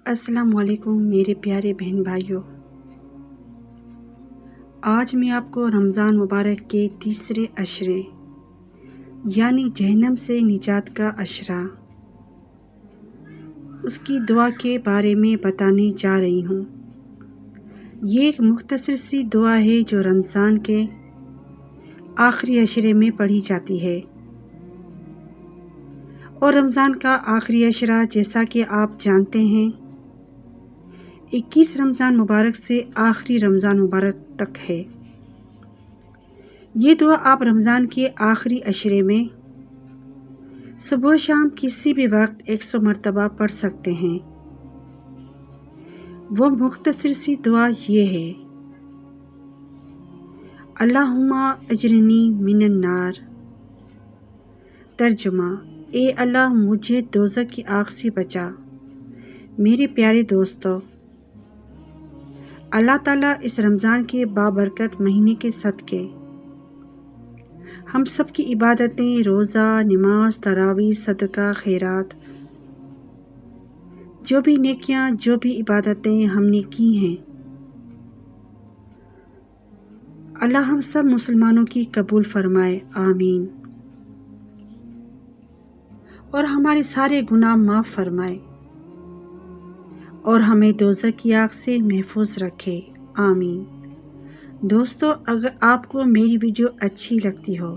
السلام علیکم میرے پیارے بہن بھائیوں، آج میں آپ کو رمضان مبارک کے تیسرے عشرے یعنی جہنم سے نجات کا عشرہ اس کی دعا کے بارے میں بتانے جا رہی ہوں۔ یہ ایک مختصر سی دعا ہے جو رمضان کے آخری عشرے میں پڑھی جاتی ہے، اور رمضان کا آخری عشرہ جیسا کہ آپ جانتے ہیں 21 رمضان مبارک سے آخری رمضان مبارک تک ہے۔ یہ دعا آپ رمضان کے آخری عشرے میں صبح و شام کسی بھی وقت 100 مرتبہ پڑھ سکتے ہیں۔ وہ مختصر سی دعا یہ ہے: اللہم اجرنی من النار۔ ترجمہ: اے اللہ مجھے دوزخ کی آگ سے بچا۔ میرے پیارے دوستو، اللہ تعالیٰ اس رمضان کے بابرکت مہینے کے صدقے ہم سب کی عبادتیں، روزہ، نماز، تراویح، صدقہ، خیرات، جو بھی نیکیاں، جو بھی عبادتیں ہم نے کی ہیں، اللہ ہم سب مسلمانوں کی قبول فرمائے، آمین، اور ہمارے سارے گناہ معاف فرمائے اور ہمیں دوزخ کی آگ سے محفوظ رکھے، آمین۔ دوستو، اگر آپ کو میری ویڈیو اچھی لگتی ہو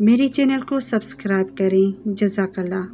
میرے چینل کو سبسکرائب کریں۔ جزاک اللہ۔